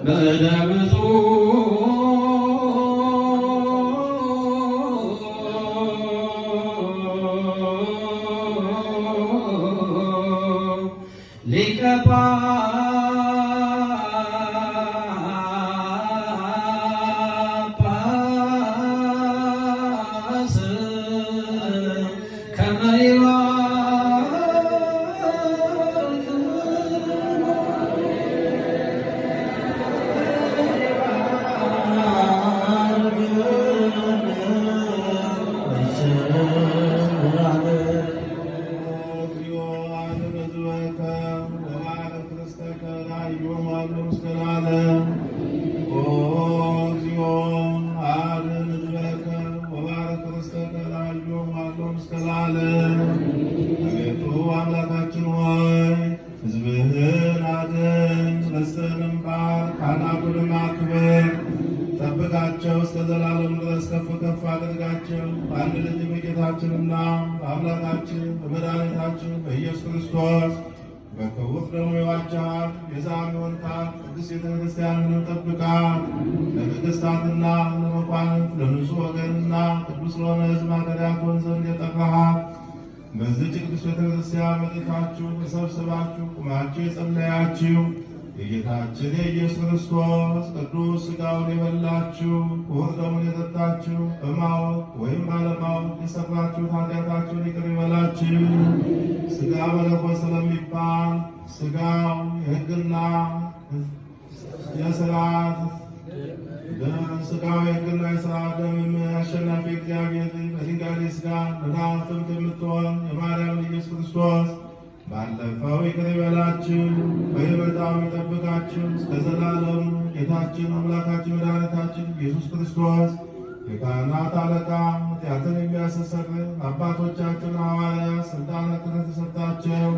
በእደ ብፁዕ ሊቀ ጳጳስ ከመ አቤቱ አምላካችን ሆይ ሕዝብህን አድን፣ ነፍስህንም ባርክ፣ ካህናቱንም አክብር፣ ጠብቃቸው፣ እስከ ዘላለም ድረስ ከፍ ከፍ አድርጋቸው። በአንድ ልጅ በጌታችንና በአምላካችን በመድኃኒታችን በኢየሱስ ክርስቶስ በክቡር ደሙ የዋጃት ቤዛም የሆንካት ቅድስት ቤተ ክርስቲያንን ጠብቃት። ለነገሥታትና ለመኳንንት ለንጹሕ ወገንና ቅዱስ ለሆነ ሕዝብ ማደሪያ ትሆን ዘንድ የጠራሃት በዚህች ቅድስት ቤተ ክርስቲያን መጥታችሁ ተሰብስባችሁ ቁማችሁ የጸለያችሁ የጌታችን የኢየሱስ ክርስቶስ ቅዱስ ሥጋውን የበላችሁ ክቡር ደሙን የጠጣችሁ በማወቅ ወይም ባለማወቅ የሠራችሁት ኃጢአታችሁን ይቅር ይበላችሁ። ሥጋ መለኮት ስለሚባል ሥጋው የሕግና የሥርዓት ሥጋው የሕግና የሥርዓት ደም አሸናፊ እግዚአብሔር በድንጋሌ ሥጋ ለናፍምት የምትሆን የማርያም ኢየሱስ ክርስቶስ ባለፈው ይቅር ይበላችሁ፣ በየመጣው ይጠብቃችሁ እስከ ዘላለሙ። ጌታችን አምላካችን መድኃኒታችን ኢየሱስ ክርስቶስ የካህናት አለቃ ኃጢአትን የሚያስተሰርይ አባቶቻችን ሐዋርያት ሥልጣነ ክህነት የሰጣቸው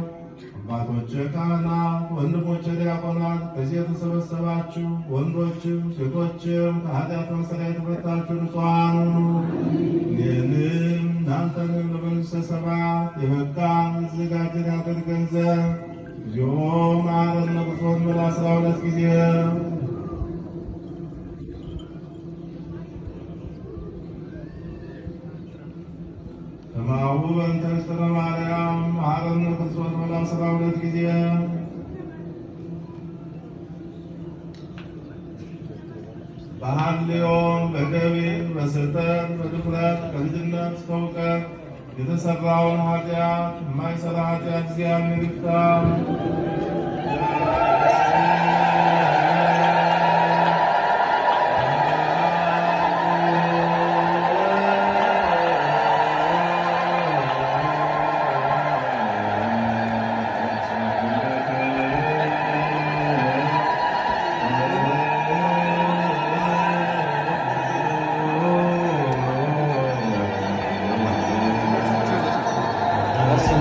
አባቶች ካህናት፣ ወንድሞች ዲያቆናት፣ ከዚህ የተሰበሰባችሁ ወንዶችም ሴቶችም ከኃጢአት መሰሪያ የተፈታችሁ ንጹሐን ሁኑ። እኔንም እናንተንም ለመንግሥተ ሰማያት የበቃን የተዘጋጀን ያደርገን ዘንድ እግዚኦ መሐረነ ክርስቶስ በል 12 ጊዜ ከማሁ በእንተ እግዝእትነ ማርያም መሐረነ ክርስቶስ በል 12 ጊዜ በሐልዮም በገቢር በስሕተት በድፍረት ከልጅነት እስከ እውቀት የተሠራውን ኃጢአት የማይሠራ ኃጢአት እግዚአብሔር ይፍታ።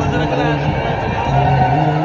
Terima kasih.